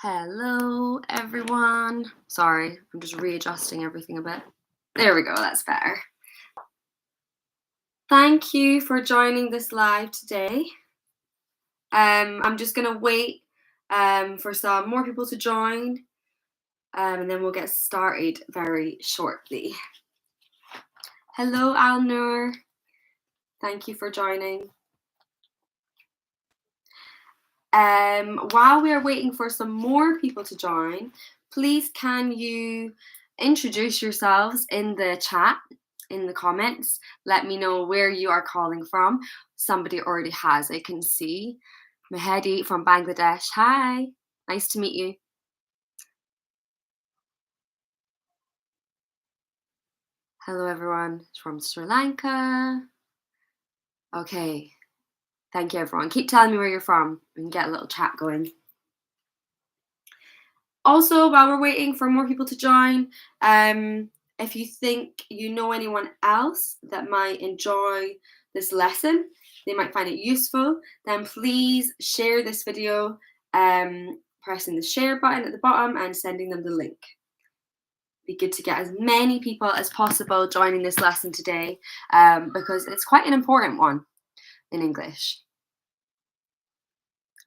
Hello, everyone. Sorry, I'm just readjusting everything a bit. There we go, that's better. Thank you for joining this live today. I'm just going to wait for some more people to join, and then we'll get started very shortly. Hello, Alnur. Thank you for joining. While we are waiting for some more people to join, please can you introduce yourselves in the chat, in the comments. Let me know where you are calling from. Somebody already has, I can see. Mehedi from Bangladesh. Hi, nice to meet you. Hello, everyone from Sri Lanka. Okay, thank you, everyone. Keep telling me where you're from. We can get a little chat going. Also, while we're waiting for more people to join, if you think you know anyone else that might enjoy this lesson, they might find it useful, then please share this video, pressing the share button at the bottom and sending them the link. Be good to get as many people as possible joining this lesson today, because it's quite an important one in English.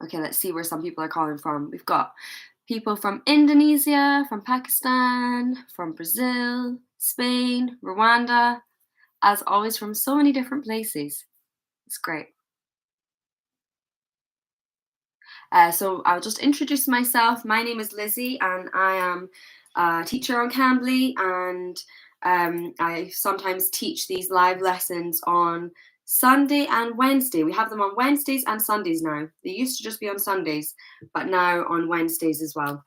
Okay, let's see where some people are calling from. We've got people from Indonesia, from Pakistan, from Brazil, Spain, Rwanda, as always from so many different places. It's great. So I'll just introduce myself. My name is Lizzie and I am a teacher on Cambly, and I sometimes teach these live lessons on Sunday and Wednesday. We have them on Wednesdays and Sundays now. They used to just be on Sundays, but now on Wednesdays as well.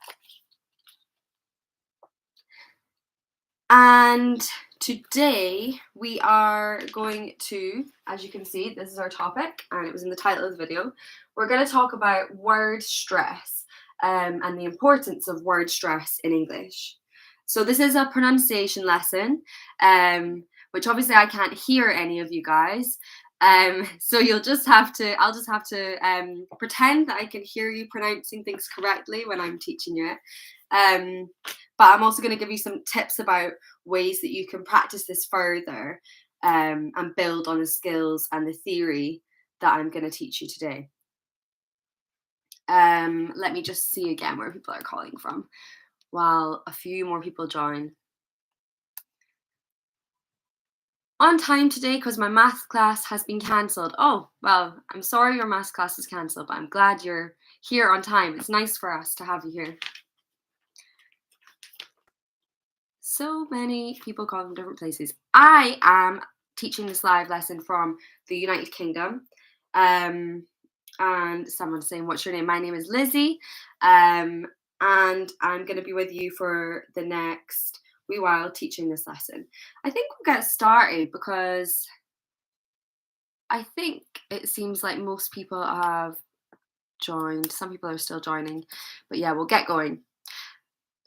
And today we are going to, as you can see, this is our topic and it was in the title of the video. We're going to talk about word stress and the importance of word stress in English. So this is a pronunciation lesson, which obviously I can't hear any of you guys. So I'll just have to pretend that I can hear you pronouncing things correctly when I'm teaching you it. But I'm also going to give you some tips about ways that you can practice this further and build on the skills and the theory that I'm going to teach you today. Let me just see again where people are calling from while a few more people join. On time today because my math class has been cancelled. Oh, well, I'm sorry your math class is cancelled, but I'm glad you're here on time. It's nice for us to have you here. So many people calling from different places. I am teaching this live lesson from the United Kingdom. And someone's saying, what's your name? My name is Lizzie. And I'm going to be with you for the next wee while teaching this lesson. I think we'll get started because I think it seems like most people have joined. Some people are still joining, but yeah, we'll get going.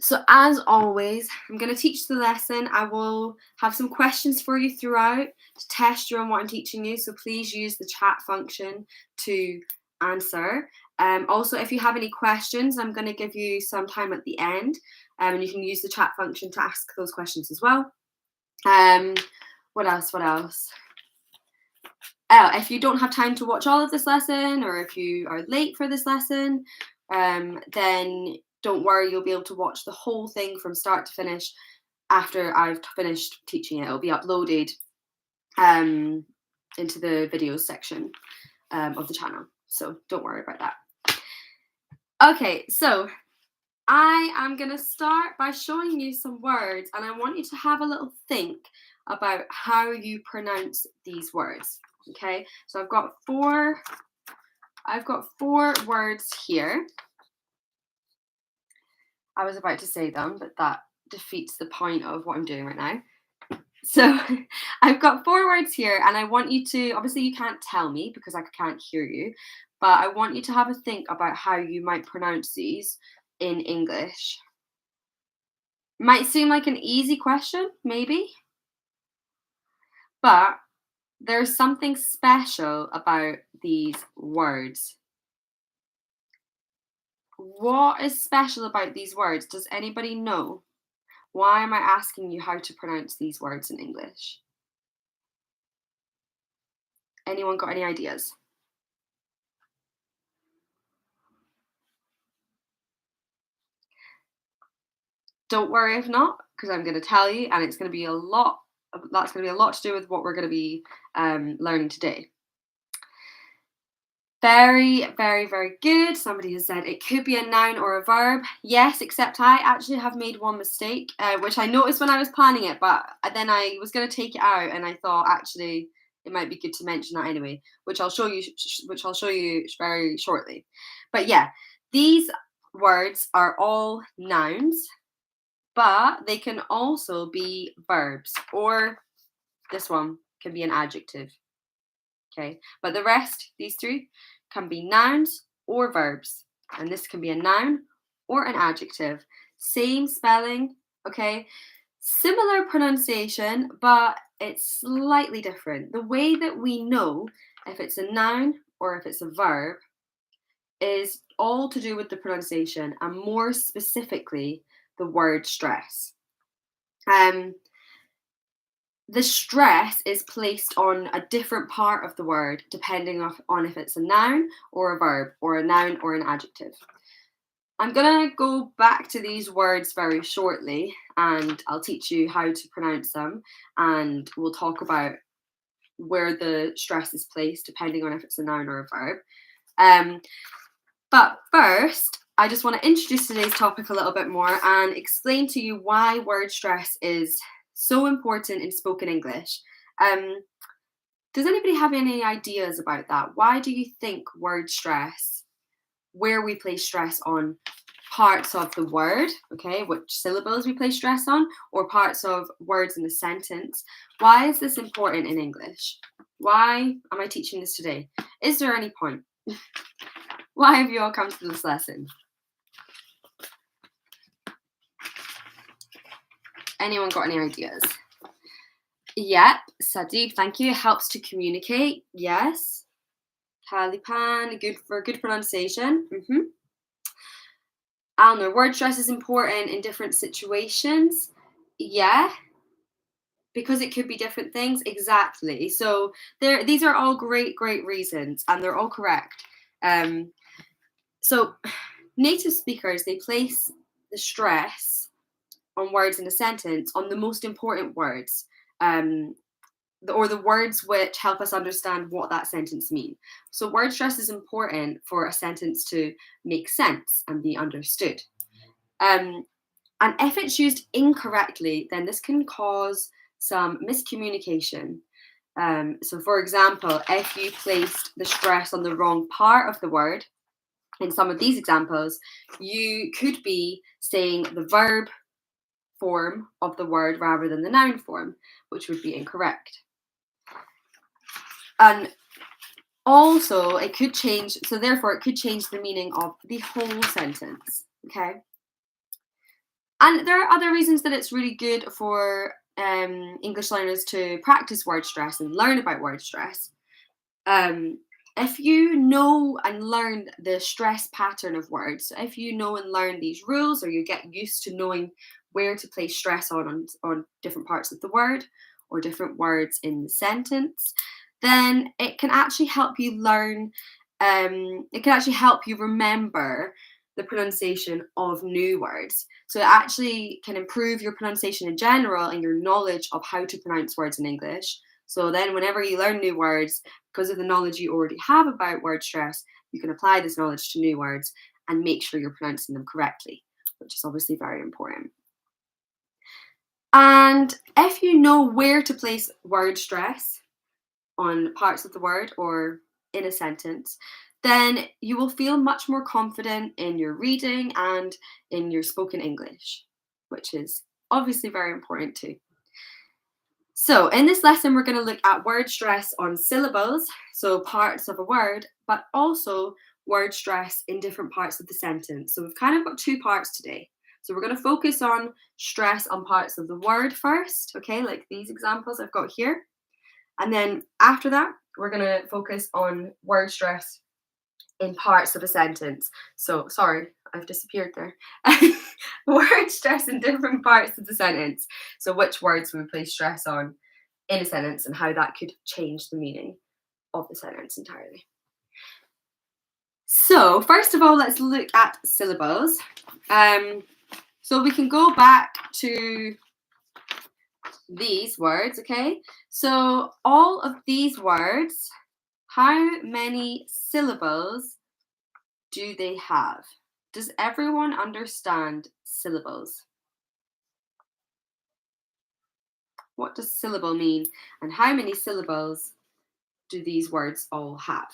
So as always, I'm going to teach the lesson. I will have some questions for you throughout to test you on what I'm teaching you. So please use the chat function to answer. Also, if you have any questions, I'm going to give you some time at the end, and you can use the chat function to ask those questions as well. What else? If you don't have time to watch all of this lesson, or if you are late for this lesson, then don't worry, you'll be able to watch the whole thing from start to finish after I've finished teaching it. It'll be uploaded into the videos section of the channel, so don't worry about that. Okay, so I am going to start by showing you some words, and I want you to have a little think about how you pronounce these words. Okay, so I've got four words here. I was about to say them, but that defeats the point of what I'm doing right now. So I've got 4 words here, and I want you to, obviously you can't tell me because I can't hear you, but I want you to have a think about how you might pronounce these in English. Might seem like an easy question, maybe, but there's something special about these words. What is special about these words? Does anybody know? Why am I asking you how to pronounce these words in English? Anyone got any ideas? Don't worry if not, because I'm going to tell you, and it's going to be a lot. That's going to be a lot to do with what we're going to be learning today. Very, very, very good. Somebody has said it could be a noun or a verb. Yes, except I actually have made one mistake, which I noticed when I was planning it, but then I was going to take it out, and I thought actually it might be good to mention that anyway, which I'll show you, which I'll show you very shortly. But yeah, these words are all nouns, but they can also be verbs, or this one can be an adjective. Okay, but the rest, these three, can be nouns or verbs, and this can be a noun or an adjective. Same spelling, okay, similar pronunciation, but it's slightly different. The way that we know if it's a noun or if it's a verb is all to do with the pronunciation, and more specifically the word stress. The stress is placed on a different part of the word depending on if it's a noun or a verb, or a noun or an adjective. I'm going to go back to these words very shortly, and I'll teach you how to pronounce them, and we'll talk about where the stress is placed depending on if it's a noun or a verb. But first, I just want to introduce today's topic a little bit more and explain to you why word stress is so important in spoken English. Does anybody have any ideas about that? Why do you think word stress, where we place stress on parts of the word, okay, which syllables we place stress on, or parts of words in a sentence? Why is this important in English? Why am I teaching this today? Is there any point? Why have you all come to this lesson? Anyone got any ideas? Yep, Sadeep, thank you. It helps to communicate. Yes. Calipan, good for good pronunciation. Alner, word stress is important in different situations. Yeah, because it could be different things. Exactly. So these are all great, great reasons, and they're all correct. So native speakers, they place the stress on words in a sentence on the most important words, or the words which help us understand what that sentence means. So word stress is important for a sentence to make sense and be understood. And if it's used incorrectly, then this can cause some miscommunication. So for example, if you placed the stress on the wrong part of the word, in some of these examples, you could be saying the verb form of the word rather than the noun form, which would be incorrect. And also, it could change, so therefore it could change the meaning of the whole sentence, okay? And there are other reasons that it's really good for English learners to practice word stress and learn about word stress. If you know and learn the stress pattern of words, so if you know and learn these rules, or you get used to knowing where to place stress on different parts of the word or different words in the sentence, then it can actually help you learn, it can actually help you remember the pronunciation of new words. So it actually can improve your pronunciation in general and your knowledge of how to pronounce words in English. So then whenever you learn new words, because of the knowledge you already have about word stress, you can apply this knowledge to new words and make sure you're pronouncing them correctly, which is obviously very important. And if you know where to place word stress on parts of the word or in a sentence, then you will feel much more confident in your reading and in your spoken English, which is obviously very important too. So in this lesson, we're going to look at word stress on syllables, so parts of a word, but also word stress in different parts of the sentence. So we've kind of got two parts today. So we're going to focus on stress on parts of the word first, okay, like these examples I've got here. And then after that, we're going to focus on word stress in parts of a sentence. So sorry, I've disappeared there. Words stress in different parts of the sentence. So which words we place stress on in a sentence and how that could change the meaning of the sentence entirely. So first of all, let's look at syllables. So we can go back to these words, okay? So all of these words, how many syllables do they have? Does everyone understand syllables? What does syllable mean? And how many syllables do these words all have?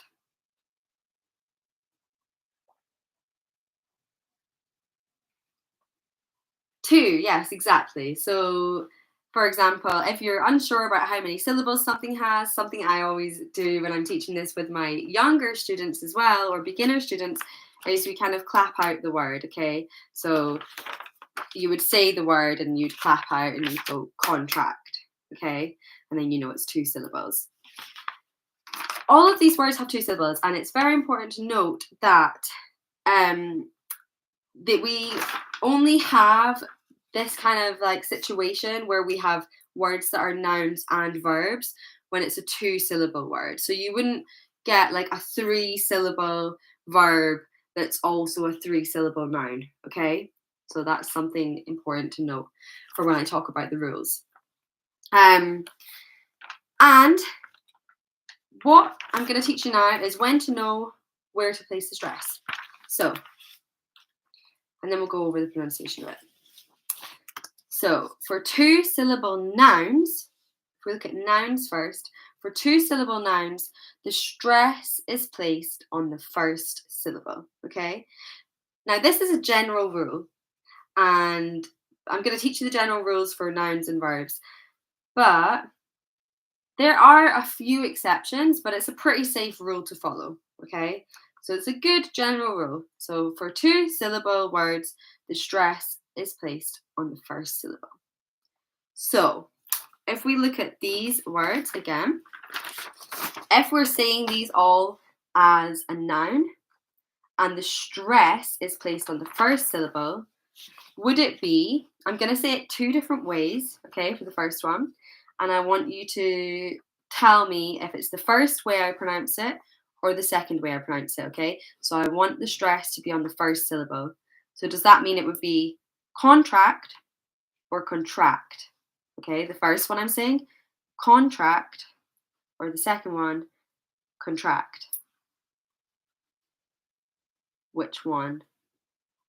Two, yes, exactly. So, for example, if you're unsure about how many syllables something has, something I always do when I'm teaching this with my younger students as well, or beginner students, is we kind of clap out the word, okay? So you would say the word and you'd clap out and you'd go contract, okay? And then you know it's two syllables. All of these words have two syllables, and it's very important to note that that we only have this kind of like situation where we have words that are nouns and verbs when it's a two-syllable word. So you wouldn't get like a three-syllable verb that's also a three-syllable noun, okay? So that's something important to note for when I talk about the rules. And what I'm going to teach you now is when to know where to place the stress. So, and then we'll go over the pronunciation of it. So for two-syllable nouns, if we look at nouns first, for two-syllable nouns, the stress is placed on the first syllable, okay? Now this is a general rule, and I'm going to teach you the general rules for nouns and verbs, but there are a few exceptions, but it's a pretty safe rule to follow, okay? So it's a good general rule. So for two-syllable words, the stress is placed on the first syllable. So if we look at these words again, if we're saying these all as a noun and the stress is placed on the first syllable, would it be, I'm going to say it two different ways, okay, for the first one, and I want you to tell me if it's the first way I pronounce it or the second way I pronounce it, okay? So I want the stress to be on the first syllable. So does that mean it would be contract or contract? Okay, the first one I'm saying contract, or the second one contract. Which one?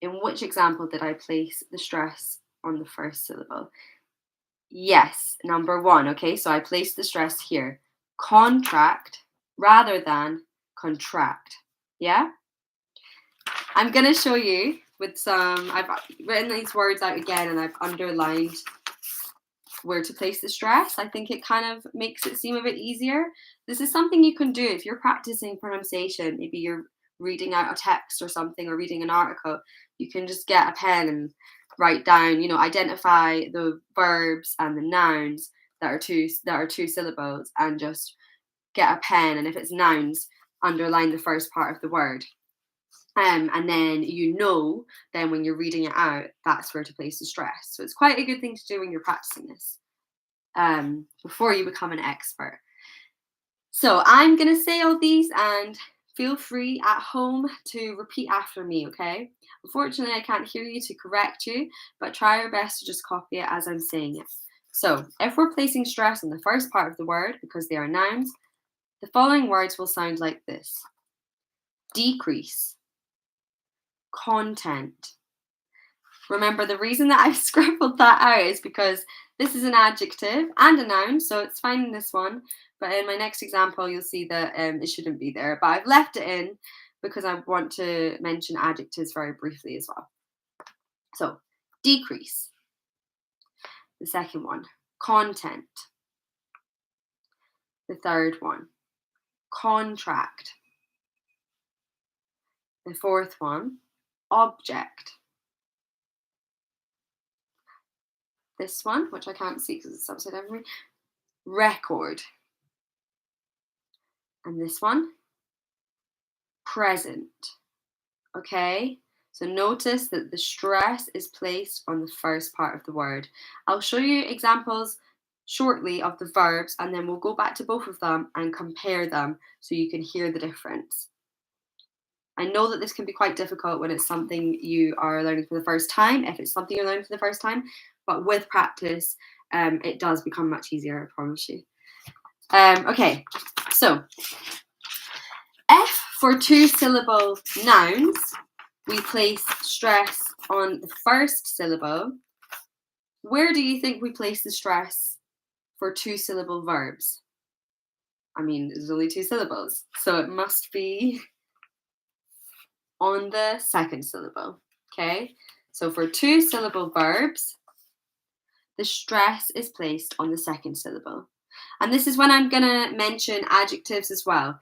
In which example did I place the stress on the first syllable? Yes, number one. Okay, so I placed the stress here. Contract rather than contract. Yeah? I'm going to show you with some, I've written these words out again and I've underlined where to place the stress. I think it kind of makes it seem a bit easier. This is something you can do if you're practicing pronunciation. Maybe you're reading out a text or something or reading an article. You can just get a pen and write down, identify the verbs and the nouns that are two syllables and just get a pen, and if it's nouns, underline the first part of the word. And then then when you're reading it out, that's where to place the stress. So it's quite a good thing to do when you're practicing this before you become an expert. So I'm going to say all these and feel free at home to repeat after me, okay? Unfortunately, I can't hear you to correct you, but try your best to just copy it as I'm saying it. So if we're placing stress on the first part of the word because they are nouns, the following words will sound like this: decrease, content. Remember, the reason that I've scribbled that out is because this is an adjective and a noun, so it's fine in this one. But in my next example, you'll see that it shouldn't be there. But I've left it in because I want to mention adjectives very briefly as well. So, decrease. The second one, content. The third one, contract. The fourth one, object. This one, which I can't see because it's upside down for me, record. And this one, present. Okay, So notice that the stress is placed on the first part of the word. I'll show you examples shortly of the verbs, and then we'll go back to both of them and compare them so you can hear the difference. I know that this can be quite difficult when it's something you are learning for the first time, if it's something you're learning for the first time, but with practice, it does become much easier, I promise you. Okay, so F for two-syllable nouns, we place stress on the first syllable. Where do you think we place the stress for two-syllable verbs? I mean, there's only two syllables, so it must be on the second syllable, okay? So for two-syllable verbs, the stress is placed on the second syllable. And this is when I'm gonna mention adjectives as well.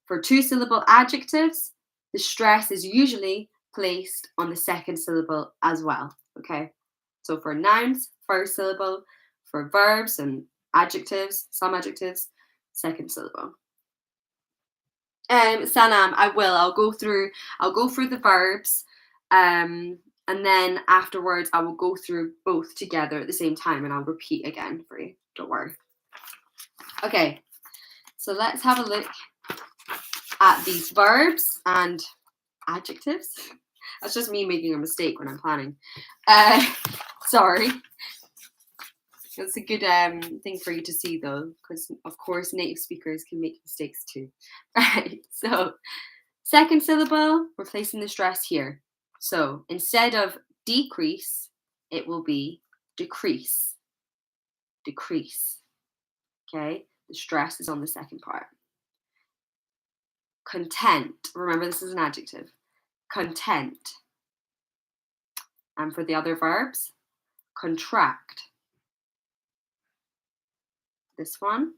For two-syllable adjectives, the stress is usually placed on the second syllable as well, okay? So for nouns, first syllable. For verbs and adjectives, some adjectives, second syllable. Sanam, I'll go through the verbs, and then afterwards I will go through both together at the same time, and I'll repeat again for you. Don't worry. Okay, so let's have a look at these verbs and adjectives. That's just me making a mistake when I'm planning. Sorry. That's a good thing for you to see, though, because, of course, native speakers can make mistakes too. Right, so second syllable, we're placing the stress here. So instead of decrease, it will be decrease. Decrease. Okay, the stress is on the second part. Content. Remember, this is an adjective. Content. And for the other verbs, contract. This one,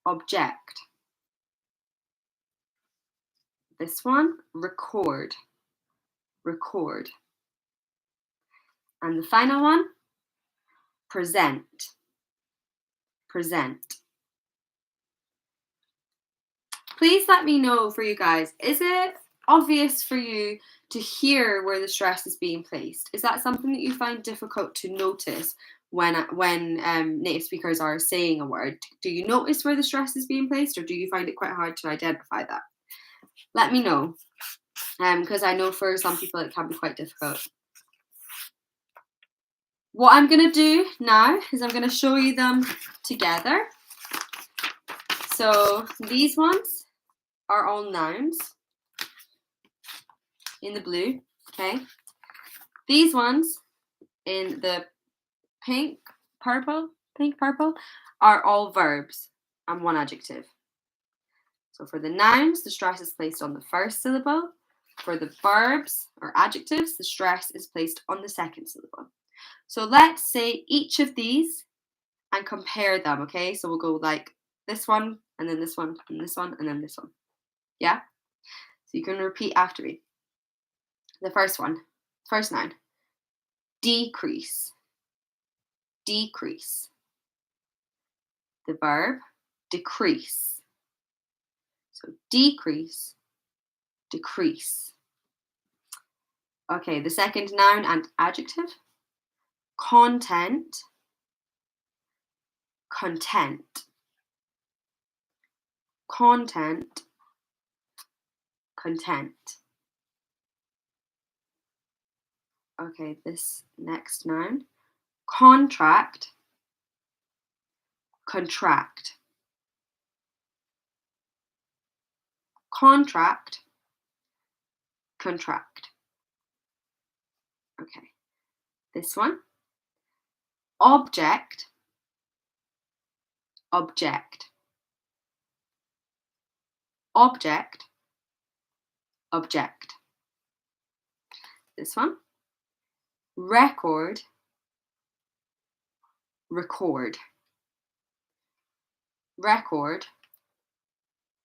object. This one, record. Record. And the final one, present. Present. Please let me know for you guys, is it obvious for you to hear where the stress is being placed? Is that something that you find difficult to notice when native speakers are saying a word? Do you notice where the stress is being placed, or do you find it quite hard to identify that? Let me know, because I know for some people it can be quite difficult. What I'm going to do now is I'm going to show you them together. So these ones are all nouns in the blue, okay? These ones in the pink, purple, are all verbs and one adjective. So for the nouns, the stress is placed on the first syllable. For the verbs or adjectives, the stress is placed on the second syllable. So let's say each of these and compare them, okay? So we'll go like this one, and then this one, and this one, and then this one. Yeah? So you can repeat after me. The first one, first noun, decrease. Decrease. The verb, decrease. So decrease, decrease. Okay, the second noun and adjective, content, content. Content, content. Okay, this next noun, contract, contract. Contract, contract. Okay, this one, object, object. Object, object. This one, record, record. Record,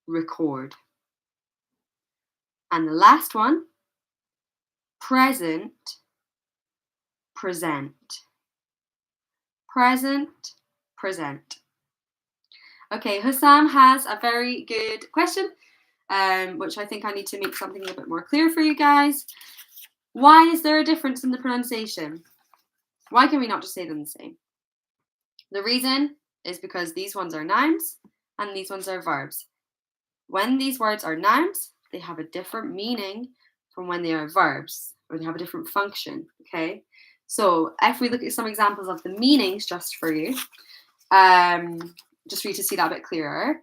record. And the last one, present, present. Present, present. Okay, Hussam has a very good question, which I think I need to make something a bit more clear for you guys. Why is there a difference in the pronunciation? Why can we not just say them the same? The reason is because these ones are nouns and these ones are verbs. When these words are nouns, they have a different meaning from when they are verbs, or they have a different function, okay? So if we look at some examples of the meanings just for you, just for you to see that a bit clearer,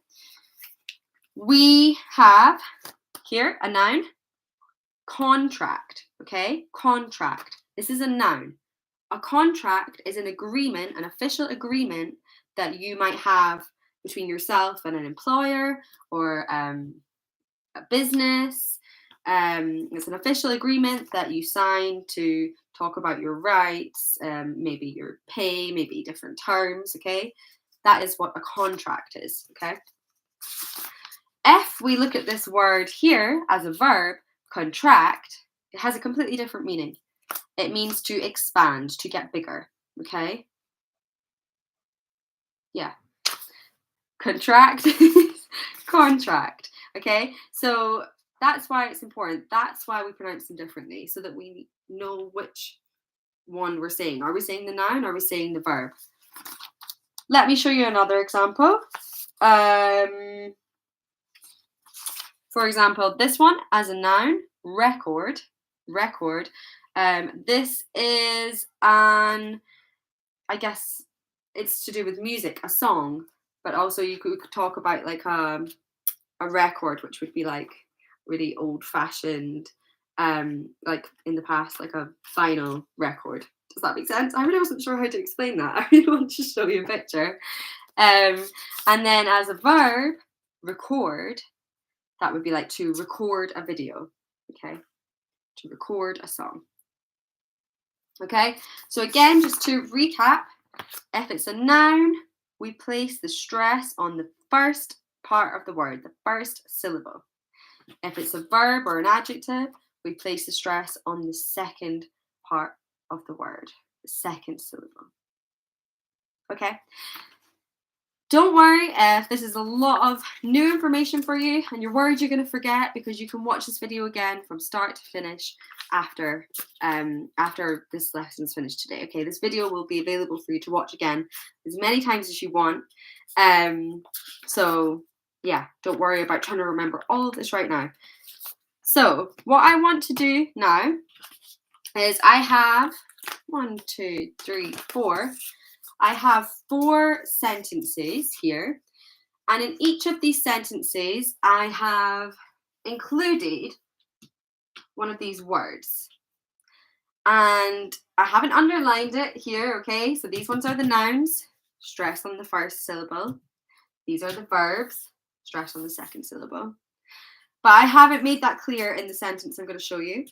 we have here a noun, contract, okay? Contract. This is a noun. A contract is an agreement, an official agreement that you might have between yourself and an employer or a business. It's an official agreement that you sign to talk about your rights, maybe your pay, maybe different terms, okay? That is what a contract is, okay? If we look at this word here as a verb, contract, it has a completely different meaning. It means to expand, to get bigger, okay? Yeah. Contract, contract, okay? So that's why it's important. That's why we pronounce them differently, so that we know which one we're saying. Are we saying the noun or are we saying the verb? Let me show you another example. For example, this one as a noun, record, record. This is an, I guess it's to do with music, a song, but also you could talk about like a record, which would be like really old fashioned, like in the past, like a vinyl record. Does that make sense? I really wasn't sure how to explain that. I really want to show you a picture. And then as a verb, record, that would be like to record a video, okay? To record a song. Okay, so again, just to recap, if it's a noun, we place the stress on the first part of the word, the first syllable. If it's a verb or an adjective, we place the stress on the second part of the word, the second syllable. Okay? Don't worry if this is a lot of new information for you and you're worried you're going to forget, because you can watch this video again from start to finish after this lesson's finished today. Okay, this video will be available for you to watch again as many times as you want. So yeah, don't worry about trying to remember all of this right now. So what I want to do now is I have 4 sentences here, and in each of these sentences I have included one of these words, and I haven't underlined it here, okay? So these ones are the nouns, stress on the first syllable. These are the verbs, stress on the second syllable. But I haven't made that clear in the sentence I'm going to show you.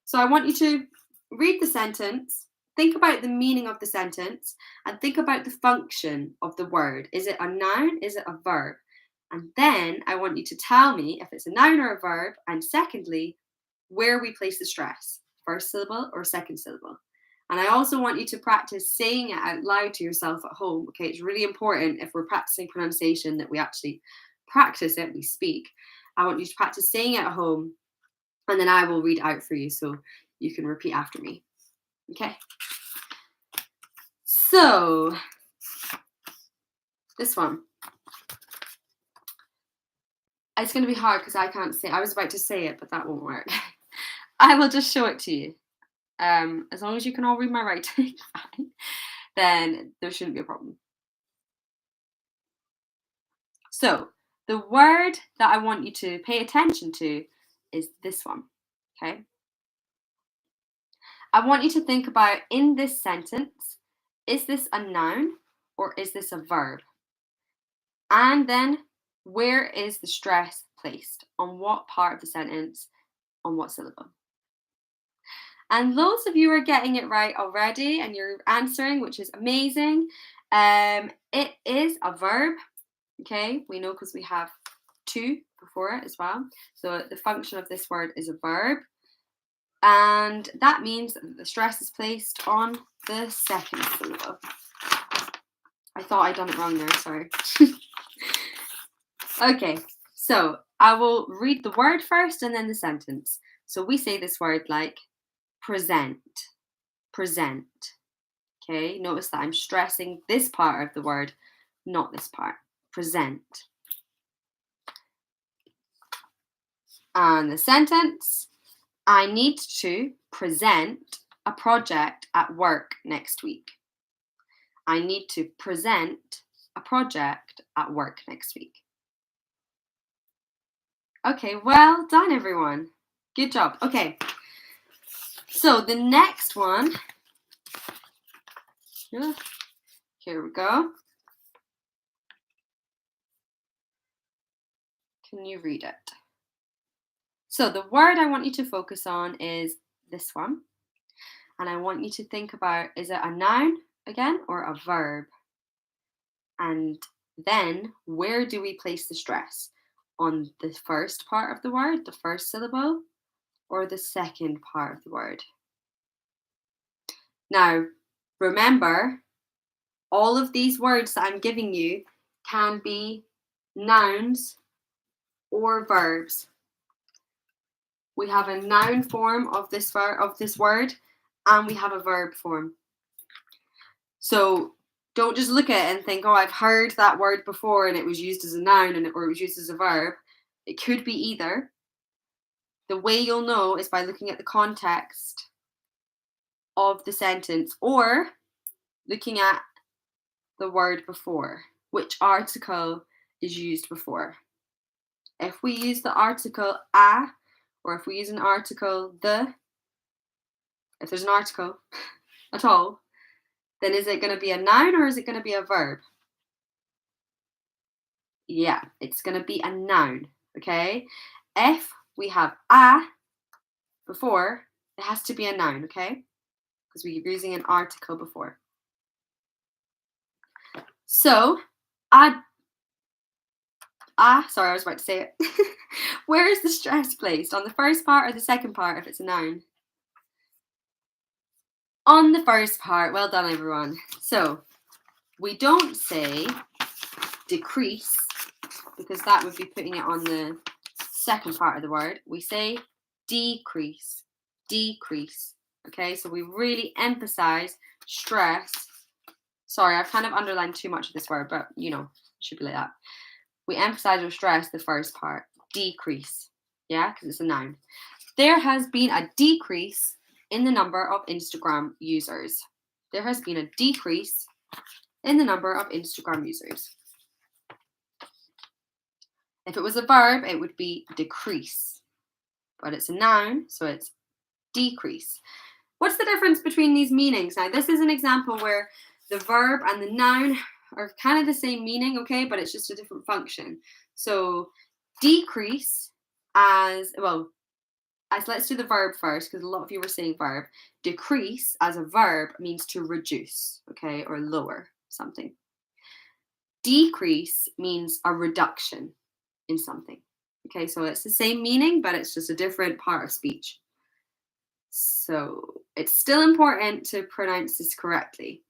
So I want you to read the sentence, think about the meaning of the sentence, and think about the function of the word. Is it a noun? Is it a verb? And then I want you to tell me if it's a noun or a verb, and secondly, where we place the stress, first syllable or second syllable. And I also want you to practice saying it out loud to yourself at home. Okay, it's really important if we're practicing pronunciation that we actually practice it, we speak. I want you to practice saying it at home, and then I will read out for you so you can repeat after me. Okay. So, this one. It's going to be hard because I can't say. I was about to say it, but that won't work. I will just show it to you. As long as you can all read my writing, fine, then there shouldn't be a problem. So, the word that I want you to pay attention to is this one, okay? I want you to think about, in this sentence, is this a noun or is this a verb? And then, where is the stress placed? On what part of the sentence? On what syllable? And loads of you are getting it right already and you're answering, which is amazing. It is a verb, okay? We know because we have to before it as well. So the function of this word is a verb. And that means that the stress is placed on the second syllable. I thought I'd done it wrong there, sorry. Okay, so I will read the word first and then the sentence. So we say this word like present, present. Okay, notice that I'm stressing this part of the word, not this part. Present. And the sentence, I need to present a project at work next week. I need to present a project at work next week. Okay, well done, everyone. Good job. Okay, so the next one, here we go. Can you read it? So the word I want you to focus on is this one. And I want you to think about, is it a noun again or a verb? And then where do we place the stress? On the first part of the word, the first syllable, or the second part of the word? Now, remember, all of these words that I'm giving you can be nouns or verbs. We have a noun form of this word, and we have a verb form. So don't just look at it and think, oh, I've heard that word before and it was used as a noun or it was used as a verb. It could be either. The way you'll know is by looking at the context of the sentence or looking at the word before. Which article is used before? If we use the article a, or if we use an article the, if there's an article at all, then is it going to be a noun or is it going to be a verb? Yeah, it's going to be a noun, okay? If we have a before, it has to be a noun, okay? Because we're using an article before. So, sorry, I was about to say it. Where is the stress placed? On the first part or the second part if it's a noun? On the first part. Well done, everyone. So, we don't say decrease because that would be putting it on the second part of the word. We say decrease, decrease. Okay, so we really emphasize stress. Sorry, I've kind of underlined too much of this word, but you know, it should be like that. We emphasize or stress the first part, decrease. Yeah, because it's a noun. There has been a decrease in the number of Instagram users. There has been a decrease in the number of Instagram users. If it was a verb, it would be decrease. But it's a noun, so it's decrease. What's the difference between these meanings? Now, this is an example where the verb and the noun are kind of the same meaning, okay, but it's just a different function. So decrease let's do the verb first because a lot of you were saying verb. Decrease as a verb means to reduce, okay, or lower something. Decrease means a reduction in something. Okay, so it's the same meaning, but it's just a different part of speech. So it's still important to pronounce this correctly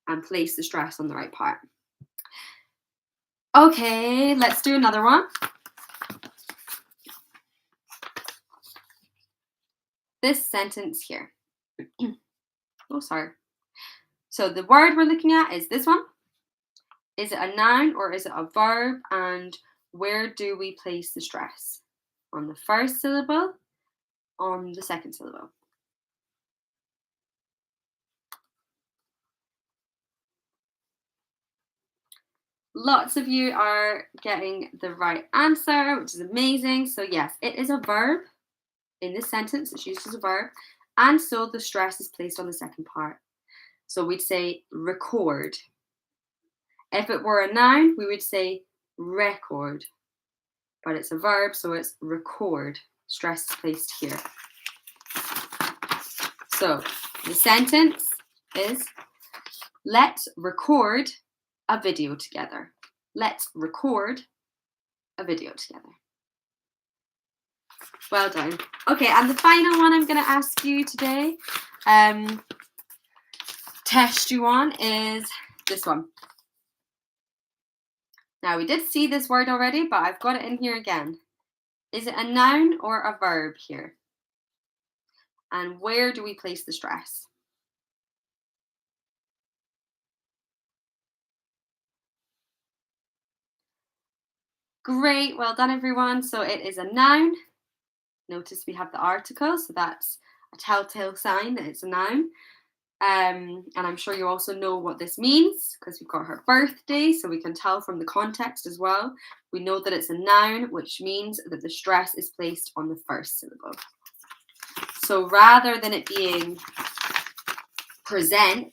and place the stress on the right part. Okay, let's do another one. This sentence here. Oh, sorry. So the word we're looking at is this one. Is it a noun or is it a verb? And where do we place the stress? On the first syllable, on the second syllable. Lots of you are getting the right answer, which is amazing. So yes, it is a verb. In this sentence, it's used as a verb. And so the stress is placed on the second part. So we'd say record. If it were a noun, we would say record. But it's a verb, so it's record. Stress is placed here. So the sentence is, let's record a video together. Let's record a video together. Well done. Okay, and the final one I'm going to ask you today, test you on, is this one. Now, we did see this word already, but I've got it in here again. Is it a noun or a verb here? And where do we place the stress? Great, well done everyone. So it is a noun. Notice we have the article, so that's a telltale sign that it's a noun. And I'm sure you also know what this means because we've got her birthday, so we can tell from the context as well. We know that it's a noun, which means that the stress is placed on the first syllable. So rather than it being present,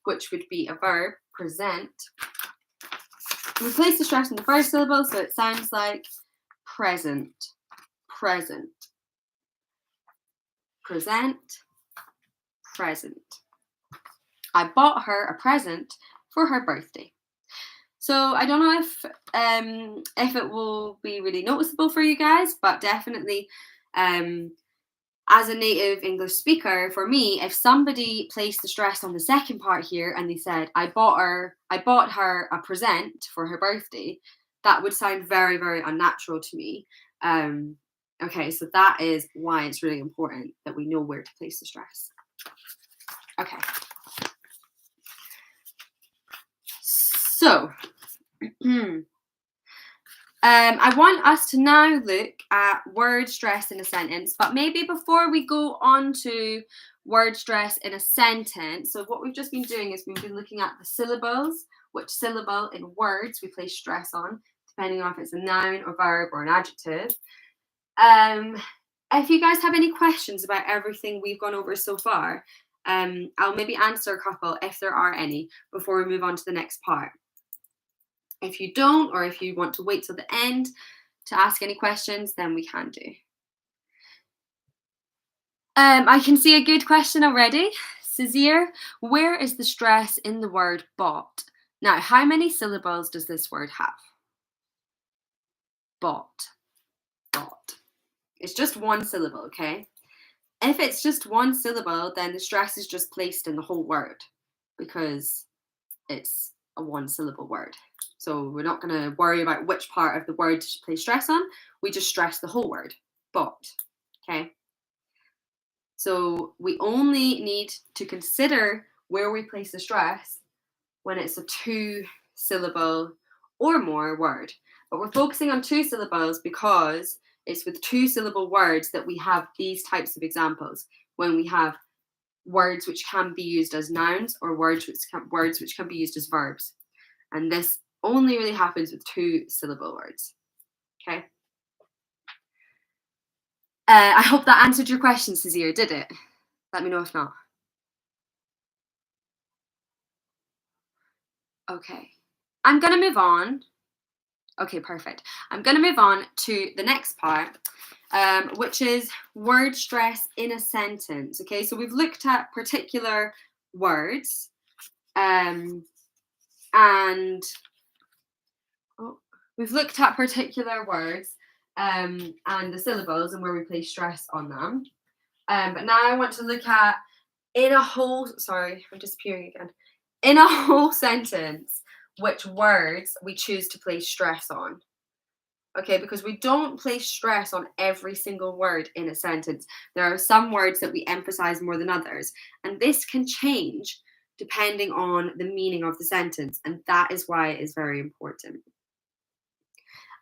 which would be a verb, present, we place the stress on the first syllable, so it sounds like present, present, present, present. I bought her a present for her birthday. So I don't know if it will be really noticeable for you guys, but definitely as a native English speaker, for me, if somebody placed the stress on the second part here and they said, I bought her a present for her birthday, that would sound very, very unnatural to me. Okay, so that is why it's really important that we know where to place the stress. Okay. So, I want us to now look at word stress in a sentence, but maybe before we go on to word stress in a sentence, so what we've just been doing is we've been looking at the syllables, which syllable in words we place stress on, depending on if it's a noun or verb or an adjective. If you guys have any questions about everything we've gone over so far, I'll maybe answer a couple if there are any before we move on to the next part. If you don't, or if you want to wait till the end to ask any questions, then we can do. I can see a good question already. Cizir, where is the stress in the word bought? Now, how many syllables does this word have? Bought. Bought. It's just one syllable, okay? If it's just one syllable, then the stress is just placed in the whole word because it's a one syllable word. So we're not going to worry about which part of the word to place stress on. We just stress the whole word, bought. Okay. So we only need to consider where we place the stress when it's a 2-syllable or more word. But we're focusing on 2 syllables because it's with 2-syllable words that we have these types of examples. When we have words which can be used as nouns or words which can be used as verbs. And this only really happens with 2-syllable words. Okay. I hope that answered your question, Cizir. Did it? Let me know if not. Okay. I'm going to move on. Okay, perfect. I'm going to move on to the next part, which is word stress in a sentence. Okay, so we've looked at particular words and we've looked at particular words and the syllables and where we place stress on them. But now I want to look at in a whole sentence, which words we choose to place stress on. Okay, because we don't place stress on every single word in a sentence. There are some words that we emphasize more than others, and this can change depending on the meaning of the sentence, and that is why it is very important.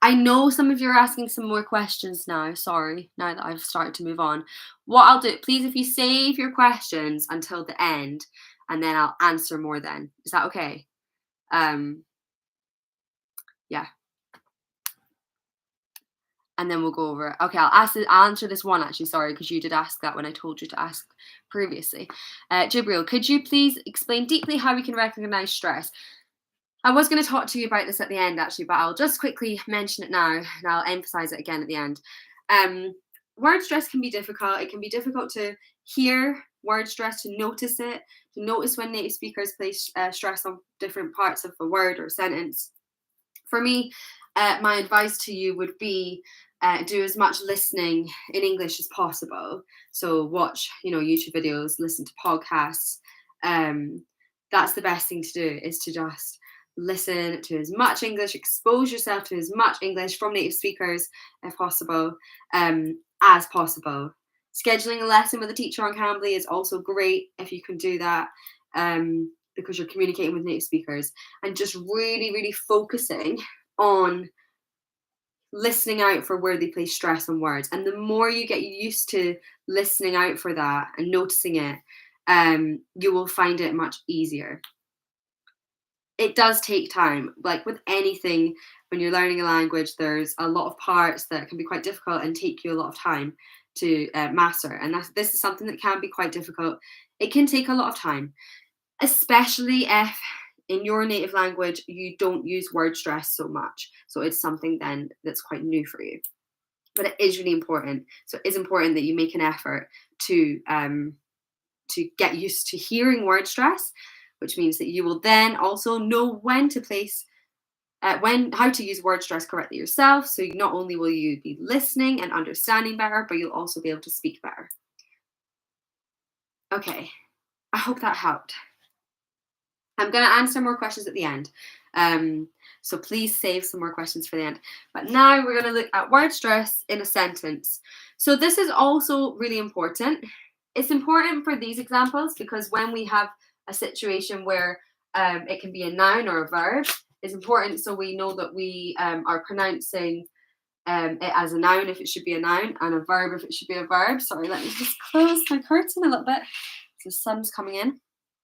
I know some of you are asking some more questions now. Sorry, now that I've started to move on. What I'll do, please, if you save your questions until the end, and then I'll answer more then. Is that okay? Yeah. And then we'll go over it. Okay, I'll answer this one actually, sorry, because you did ask that when I told you to ask previously. Jibril, could you please explain deeply how we can recognize stress? I was going to talk to you about this at the end actually, but I'll just quickly mention it now and I'll emphasize it again at the end. Word stress can be difficult. It can be difficult to hear word stress, to notice it, to notice when native speakers place stress on different parts of a word or a sentence. For me, my advice to you would be do as much listening in English as possible. So watch, YouTube videos, listen to podcasts. That's the best thing to do, is to just listen to as much English, expose yourself to as much English from native speakers if possible, as possible. Scheduling a lesson with a teacher on Cambly is also great if you can do that, because you're communicating with native speakers, and just really, really focusing on listening out for where they place stress on words. And the more you get used to listening out for that and noticing it, you will find it much easier. It does take time. Like with anything, when you're learning a language, there's a lot of parts that can be quite difficult and take you a lot of time to master. And this is something that can be quite difficult. It can take a lot of time, especially if in your native language you don't use word stress so much. So it's something then that's quite new for you. But it is really important. So it is important that you make an effort to get used to hearing word stress, which means that you will then also know when to place how to use word stress correctly yourself. So not only will you be listening and understanding better, but you'll also be able to speak better. Okay, I hope that helped. I'm going to answer more questions at the end. So please save some more questions for the end. But now we're going to look at word stress in a sentence. So this is also really important. It's important for these examples because when we have a situation where it can be a noun or a verb, it's important so we know that we are pronouncing it as a noun if it should be a noun, and a verb if it should be a verb. Sorry, let me just close my curtain a little bit. The sun's coming in.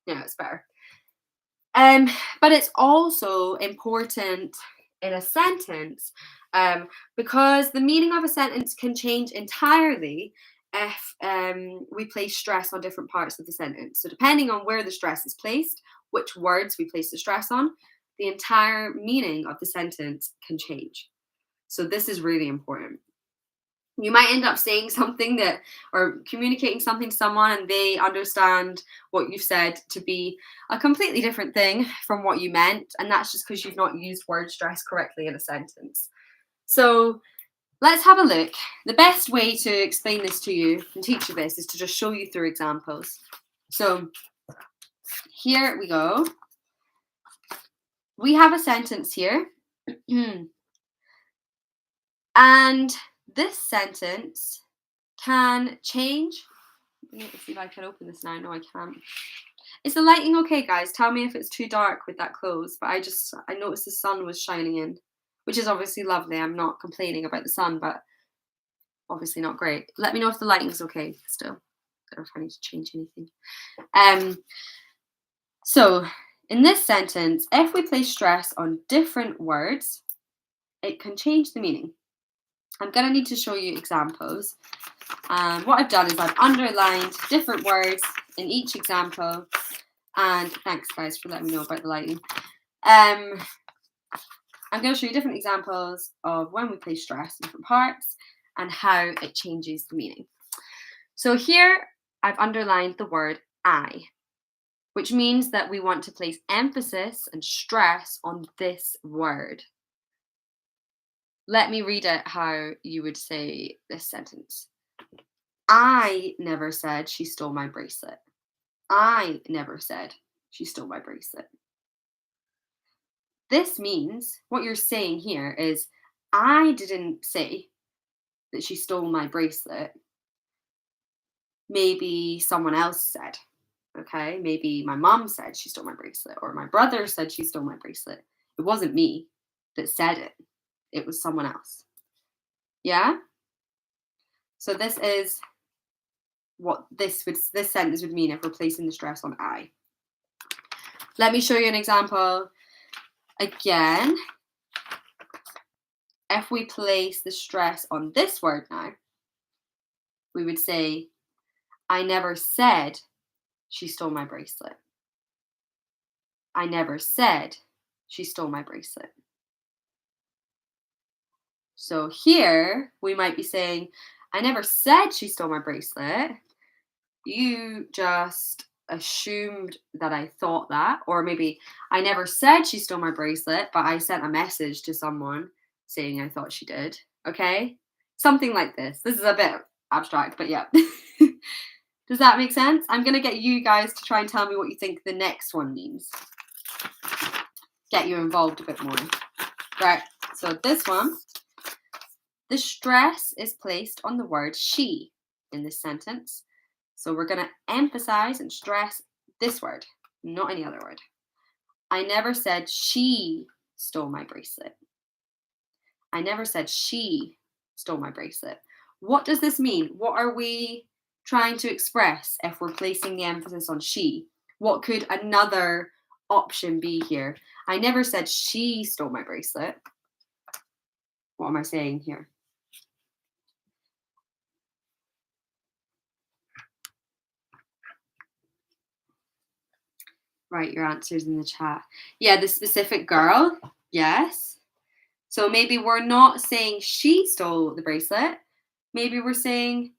Yeah, it's better. But it's also important in a sentence because the meaning of a sentence can change entirely if we place stress on different parts of the sentence. So depending on where the stress is placed, which words we place the stress on, the entire meaning of the sentence can change. So this is really important. You might end up saying something or communicating something to someone and they understand what you've said to be a completely different thing from what you meant. And that's just because you've not used word stress correctly in a sentence. So let's have a look. The best way to explain this to you and teach you this is to just show you through examples. So here we go. We have a sentence here. And this sentence can change. Let me see if I can open this now. No, I can't. Is the lighting okay, guys? Tell me if it's too dark with that closed. But I noticed the sun was shining in, which is obviously lovely. I'm not complaining about the sun, but obviously not great. Let me know if the lighting's okay still. I don't know if I need to change anything. So in this sentence, if we place stress on different words, it can change the meaning. I'm going to need to show you examples. And what I've done is I've underlined different words in each example. And thanks, guys, for letting me know about the lighting. I'm going to show you different examples of when we place stress in different parts and how it changes the meaning. So here I've underlined the word I, which means that we want to place emphasis and stress on this word. Let me read it how you would say this sentence. I never said she stole my bracelet. I never said she stole my bracelet. This means what you're saying here is I didn't say that she stole my bracelet. Maybe someone else said, okay? Maybe my mom said she stole my bracelet, or my brother said she stole my bracelet. It wasn't me that said it. It was someone else. Yeah? So this is what this sentence would mean if we're placing the stress on I. Let me show you an example. Again, if we place the stress on this word now, we would say, I never said she stole my bracelet. I never said she stole my bracelet. So here we might be saying, I never said she stole my bracelet. You just assumed that I thought that. Or maybe I never said she stole my bracelet, but I sent a message to someone saying I thought she did. Okay? Something like this. This is a bit abstract, but yeah. Does that make sense? I'm going to get you guys to try and tell me what you think the next one means. Get you involved a bit more. Right, so this one, the stress is placed on the word she. in this sentence. So we're going to emphasize and stress this word, not any other word. I never said she stole my bracelet. I never said she stole my bracelet. What does this mean? What are we trying to express if we're placing the emphasis on she? What could another option be here? I never said she stole my bracelet. What am I saying here? Write your answers in the chat. Yeah, the specific girl. Yes. So maybe we're not saying she stole the bracelet. Maybe we're saying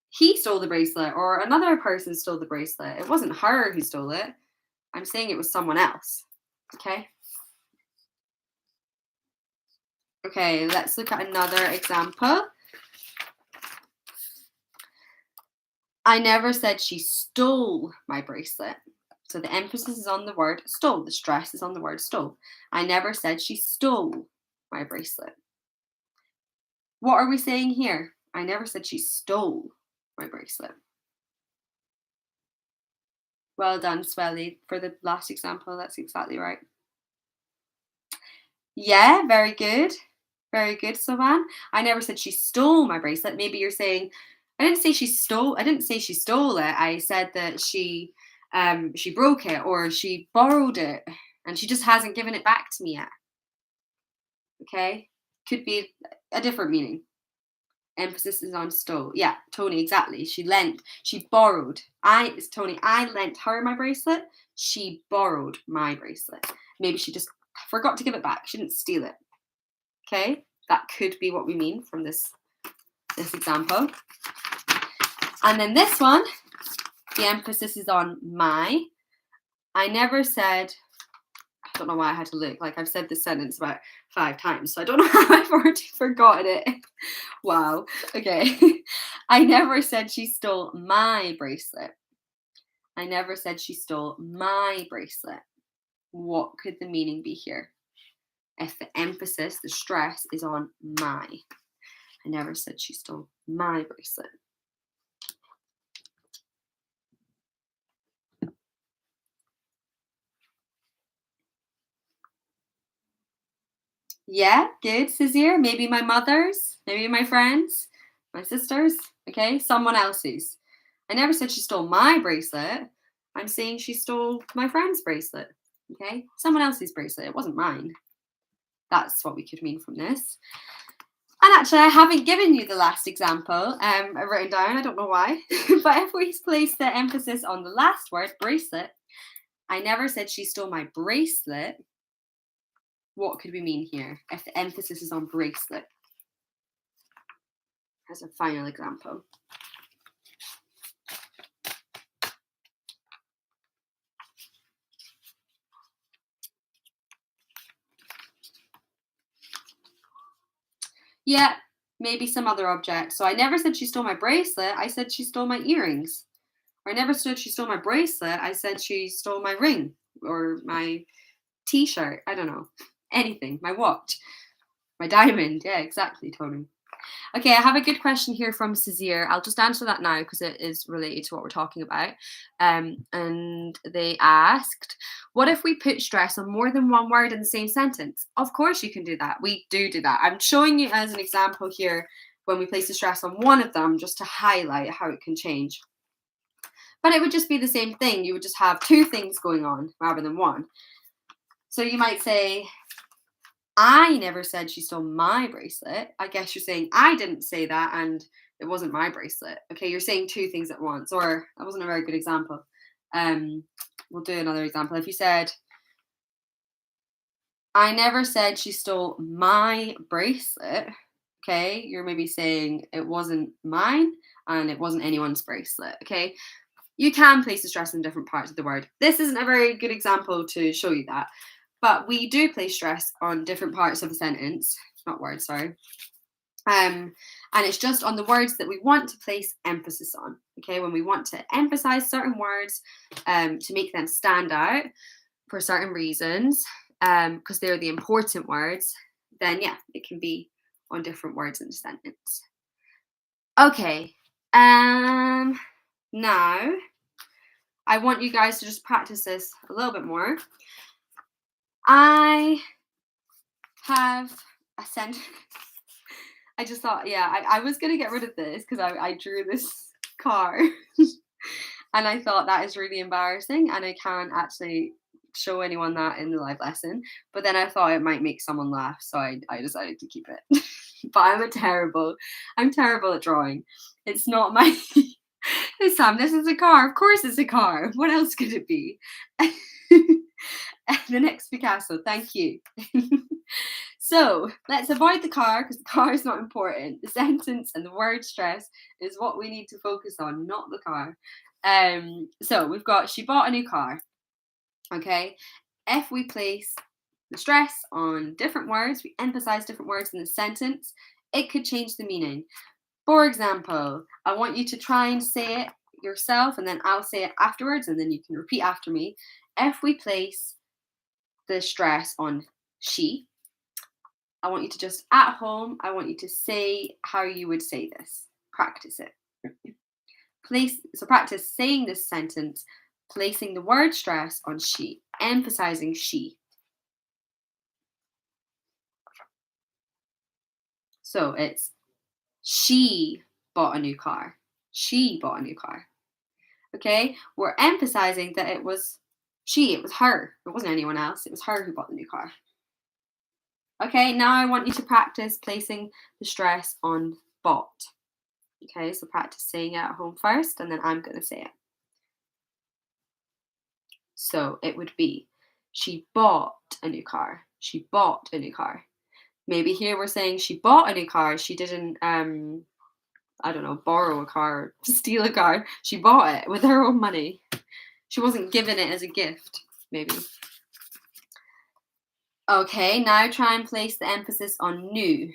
he stole the bracelet or another person stole the bracelet. It wasn't her who stole it. I'm saying it was someone else. Okay. Okay, let's look at another example. I never said she stole my bracelet. So the emphasis is on the word stole. The stress is on the word stole. I never said she stole my bracelet. What are we saying here? I never said she stole my bracelet. Well done, Swelly, for the last example. That's exactly right. Yeah, very good. Very good, Savan. I never said she stole my bracelet. Maybe you're saying, I didn't say she stole it. I said that she broke it or she borrowed it and she just hasn't given it back to me yet. Okay? Could be a different meaning. Emphasis is on stole. Yeah, Tony, exactly. She borrowed. Tony, I lent her my bracelet. She borrowed my bracelet. Maybe she just forgot to give it back. She didn't steal it. Okay, that could be what we mean from this example. And then this one, the emphasis is on my. I never said, I don't know why I had to look. Like I've said this sentence about 5 times, so I don't know how I've already forgotten it. Wow. Okay. I never said she stole my bracelet. I never said she stole my bracelet. What could the meaning be here? If the emphasis, the stress is on my. I never said she stole my bracelet. Yeah, good, Cizir. Maybe my mother's, maybe my friends, my sisters, okay? Someone else's. I never said she stole my bracelet. I'm saying she stole my friend's bracelet, okay? Someone else's bracelet. It wasn't mine. That's what we could mean from this. And actually, I haven't given you the last example I've written down. I don't know why. But if we place the emphasis on the last word, bracelet, I never said she stole my bracelet. What could we mean here if the emphasis is on bracelet? As a final example. Yeah, maybe some other object. So I never said she stole my bracelet. I said she stole my earrings. Or I never said she stole my bracelet. I said she stole my ring or my t-shirt. I don't know. Anything. My watch. My diamond. Yeah, exactly, Tony. Okay, I have a good question here from Cizir. I'll just answer that now because it is related to what we're talking about. And they asked, what if we put stress on more than one word in the same sentence? Of course you can do that. We do that. I'm showing you as an example here when we place the stress on one of them just to highlight how it can change. But it would just be the same thing. You would just have 2 things going on rather than one. So you might say, I never said she stole my bracelet. I guess you're saying I didn't say that and it wasn't my bracelet. Okay, you're saying 2 things at once, or that wasn't a very good example. We'll do another example. If you said, I never said she stole my bracelet, okay, you're maybe saying it wasn't mine and it wasn't anyone's bracelet, okay? You can place the stress in different parts of the word. This isn't a very good example to show you that. But we do place stress on different parts of the sentence, not words, sorry. And it's just on the words that we want to place emphasis on, okay? When we want to emphasize certain words to make them stand out for certain reasons, because they're the important words, then yeah, it can be on different words in the sentence. Okay, Now, I want you guys to just practice this a little bit more. I have a sentence. I just thought, yeah, I was going to get rid of this because I drew this car. And I thought that is really embarrassing and I can't actually show anyone that in the live lesson. But then I thought it might make someone laugh, so I decided to keep it. But I'm terrible at drawing. It's not my Hey Sam, this is a car. Of course it's a car. What else could it be? The next Picasso, thank you. So let's avoid the car because the car is not important. The sentence and the word stress is what we need to focus on, not the car. So we've got she bought a new car. Okay. If we place the stress on different words, we emphasize different words in the sentence, it could change the meaning. For example, I want you to try and say it yourself and then I'll say it afterwards and then you can repeat after me. If we place the stress on she, I want you to just at home, I want you to say how you would say this. Practice it. Practice saying this sentence, placing the word stress on she, emphasizing she. So it's she bought a new car. She bought a new car. Okay? We're emphasizing that it was she, it was her. It wasn't anyone else. It was her who bought the new car. Okay, now I want you to practice placing the stress on bought. Okay, so practice saying it at home first, and then I'm going to say it. So it would be, she bought a new car. She bought a new car. Maybe here we're saying she bought a new car. She didn't, I don't know, borrow a car, steal a car. She bought it with her own money. She wasn't given it as a gift, maybe. Okay, now try and place the emphasis on new.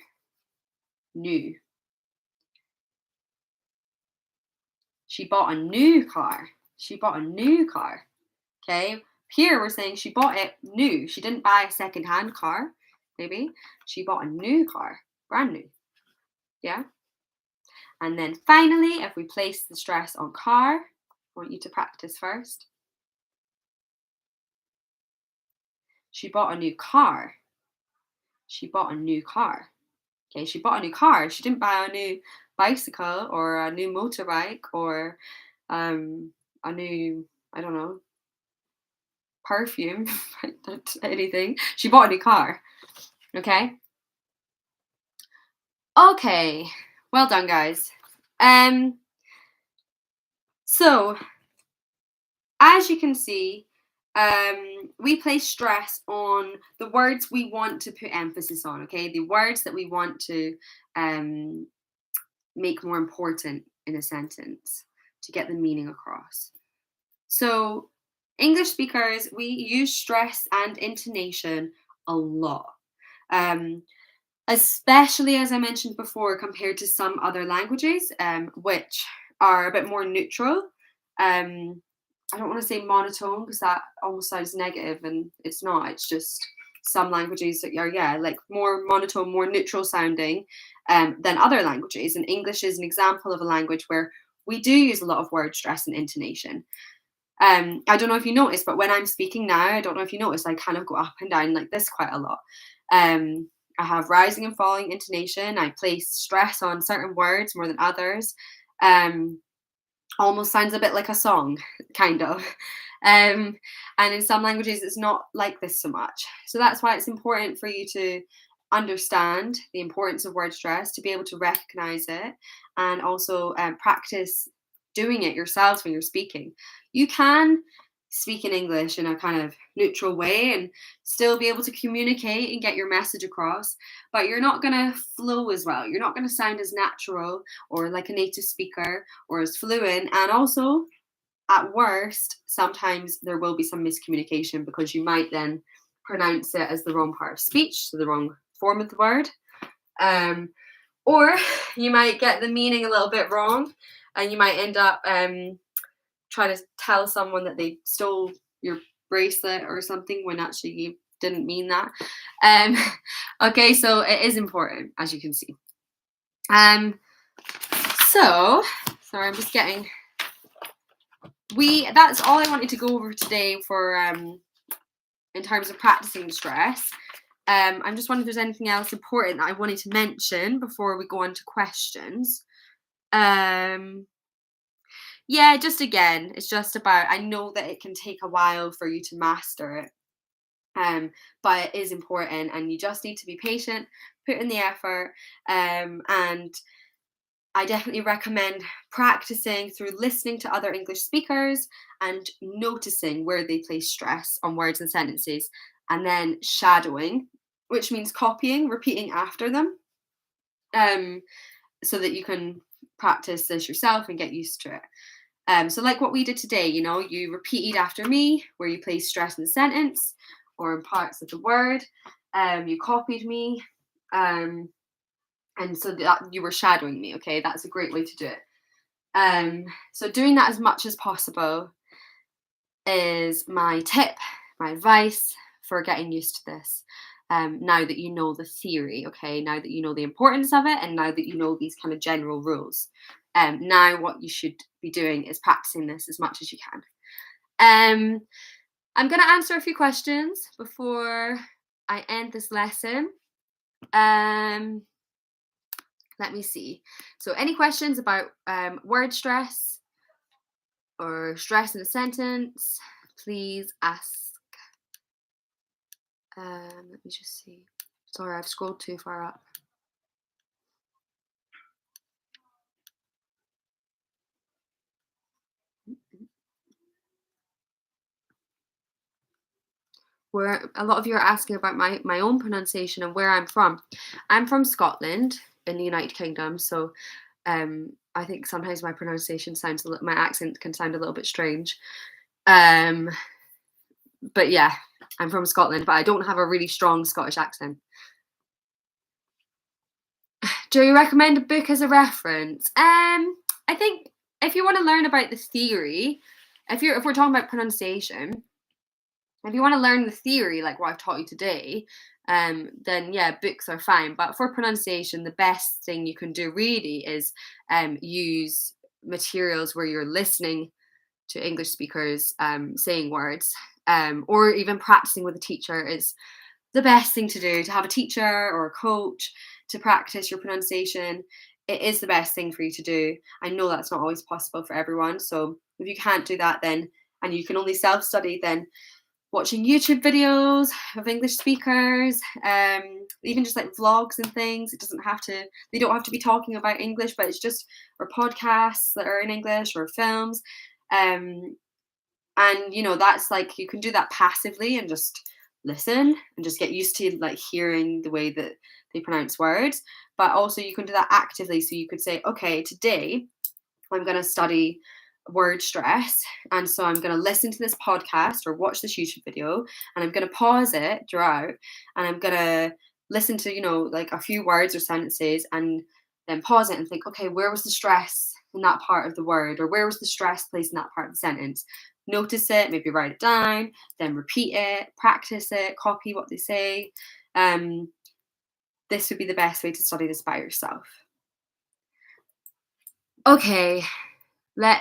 New. She bought a new car. She bought a new car. Okay, here we're saying she bought it new. She didn't buy a second-hand car, maybe. She bought a new car, brand new. Yeah? And then finally, if we place the stress on car, I want you to practice first. She bought a new car. She bought a new car. Okay, she bought a new car. She didn't buy a new bicycle or a new motorbike or a new, I don't know, perfume, anything. She bought a new car. Okay? Okay. Well done, guys. So, as you can see, we place stress on the words we want to put emphasis on, okay? The words that we want to make more important in a sentence to get the meaning across. So, English speakers, we use stress and intonation a lot. Especially, as I mentioned before, compared to some other languages, which are a bit more neutral. I don't want to say monotone because that almost sounds negative, and it's not. It's just some languages that are, yeah, like more monotone, more neutral sounding than other languages. And English is an example of a language where we do use a lot of word stress and intonation. I don't know if you notice, but when I'm speaking now, I don't know if you notice, I kind of go up and down like this quite a lot. I have rising and falling intonation. I place stress on certain words more than others. Almost sounds a bit like a song, kind of. And in some languages, it's not like this so much. So that's why it's important for you to understand the importance of word stress, to be able to recognize it, and also practice doing it yourselves when you're speaking. You can speak in English in a kind of neutral way and still be able to communicate and get your message across, but you're not going to flow as well. You're not going to sound as natural or like a native speaker or as fluent. And also, at worst, sometimes there will be some miscommunication because you might then pronounce it as the wrong part of speech, so the wrong form of the word. Or you might get the meaning a little bit wrong and you might end up trying to tell someone that they stole your bracelet or something when actually you didn't mean that. Okay, so it is important, as you can see. So Sorry, I'm just getting. That's all I wanted to go over today for in terms of practicing stress. I'm just wondering if there's anything else important that I wanted to mention before we go on to questions. Um, yeah, just again, it's just about. I know that it can take a while for you to master it, but it is important, and you just need to be patient, put in the effort, and I definitely recommend practicing through listening to other English speakers and noticing where they place stress on words and sentences, and then shadowing, which means copying, repeating after them, um, so that you can practice this yourself and get used to it. So, like what we did today, you repeated after me where you place stress in the sentence or in parts of the word. You copied me. And so that you were shadowing me. Okay, that's a great way to do it. So doing that as much as possible is my tip, my advice for getting used to this. Now that you know the theory, okay, now that you know the importance of it, and now that you know these kind of general rules, now what you should be doing is practicing this as much as you can. I'm going to answer a few questions before I end this lesson. Let me see. So any questions about word stress or stress in a sentence, please ask. Let me just see. Sorry, I've scrolled too far up. Where a lot of you are asking about my own pronunciation and where I'm from. I'm from Scotland in the United Kingdom, so I think sometimes my pronunciation sounds my accent can sound a little bit strange. But yeah, I'm from Scotland, but I don't have a really strong Scottish accent. Do you recommend a book as a reference? I think if you want to learn about the theory, if we're talking about pronunciation, if you want to learn the theory like what I've taught you today, then yeah, books are fine. But for pronunciation, the best thing you can do really is use materials where you're listening to English speakers saying words, or even practicing with a teacher is the best thing to do. To have a teacher or a coach to practice your pronunciation, it is the best thing for you to do. I know that's not always possible for everyone, so if you can't do that, then and you can only self-study, then watching YouTube videos of English speakers, even just like vlogs and things. They don't have to be talking about English, but it's just, or podcasts that are in English or films. And that's like, you can do that passively and just listen and just get used to like hearing the way that they pronounce words. But also you can do that actively. So you could say, okay, today I'm going to study word stress, and so I'm going to listen to this podcast or watch this YouTube video, and I'm going to pause it throughout, and I'm going to listen to like a few words or sentences, and then pause it and think, okay, where was the stress in that part of the word, or where was the stress placed in that part of the sentence? Notice it, maybe write it down, then repeat it, practice it, copy what they say. This would be the best way to study this by yourself. Okay, do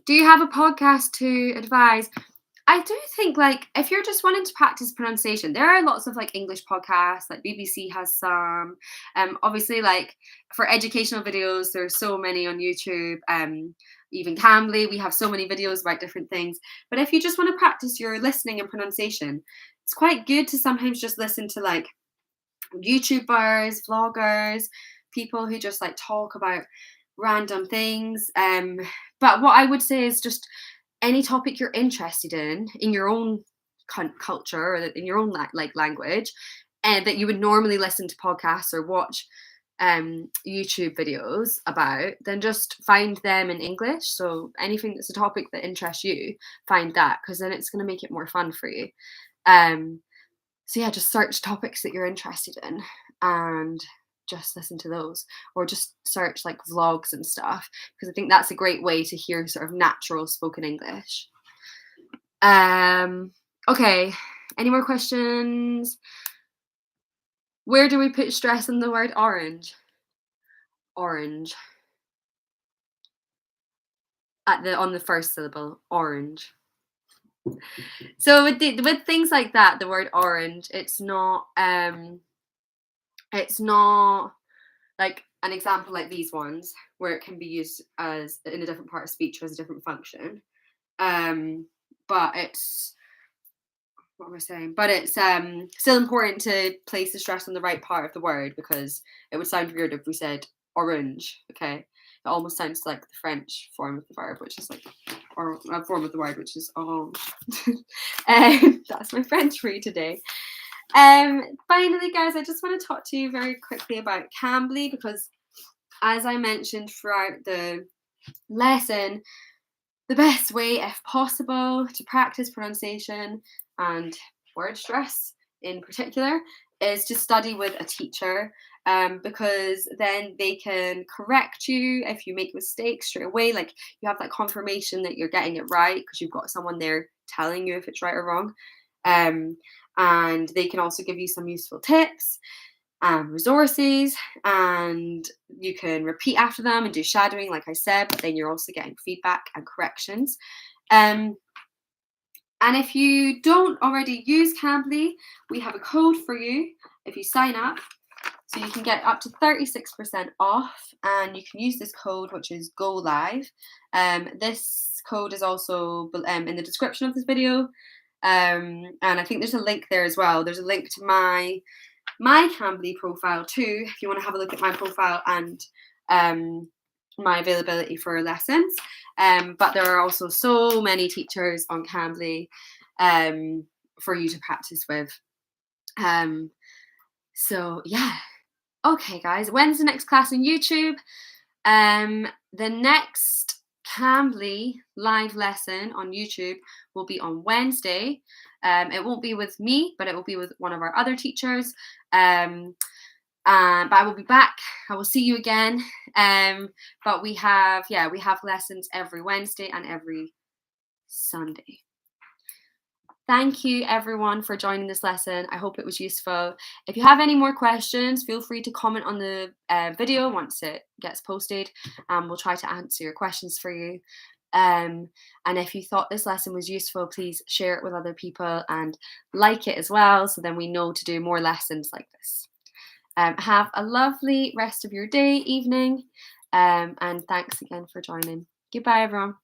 you have a podcast to advise? I do think like if you're just wanting to practice pronunciation, there are lots of like English podcasts, like BBC has some. Obviously, like for educational videos, there's so many on YouTube. Even Cambly, we have so many videos about different things. But if you just want to practice your listening and pronunciation, it's quite good to sometimes just listen to like YouTubers, vloggers, people who just like talk about random things. But what I would say is just any topic you're interested in your own culture or in your own like language, and that you would normally listen to podcasts or watch YouTube videos about, then just find them in English. So anything that's a topic that interests you, find that, because then it's going to make it more fun for you. So yeah, just search topics that you're interested in and just listen to those, or just search like vlogs and stuff, because I think that's a great way to hear sort of natural spoken English. Okay, any more questions? Where do we put stress in the word orange? Orange. On the first syllable, orange. So with things like that, the word orange, it's not like an example like these ones where it can be used as in a different part of speech or as a different function. But it's what am I saying? But it's still important to place the stress on the right part of the word, because it would sound weird if we said orange. Okay, it almost sounds like the French form of the verb, which is like, or a form of the word, which is orange. That's my French for you today. Finally, guys, I just want to talk to you very quickly about Cambly, because as I mentioned throughout the lesson, the best way, if possible, to practice pronunciation and word stress in particular is to study with a teacher, because then they can correct you if you make mistakes straight away. Like, you have that confirmation that you're getting it right because you've got someone there telling you if it's right or wrong. And they can also give you some useful tips and resources, and you can repeat after them and do shadowing, like I said, but then you're also getting feedback and corrections. And if you don't already use Cambly, we have a code for you if you sign up. So you can get up to 36% off, and you can use this code, which is Go Live. This code is also in the description of this video. And I think there's a link there as well. There's a link to my Cambly profile too, if you want to have a look at my profile and my availability for lessons. But there are also so many teachers on Cambly for you to practice with. So yeah. Okay, guys, when's the next class on YouTube? The next Cambly live lesson on YouTube will be on Wednesday. It won't be with me, but it will be with one of our other teachers. But I will be back. I will see you again. But we have lessons every Wednesday and every Sunday. Thank you, everyone, for joining this lesson. I hope it was useful. If you have any more questions, feel free to comment on the video once it gets posted, and we'll try to answer your questions for you. And if you thought this lesson was useful, please share it with other people and like it as well, so then we know to do more lessons like this. Have a lovely rest of your day, evening, and thanks again for joining. Goodbye, everyone.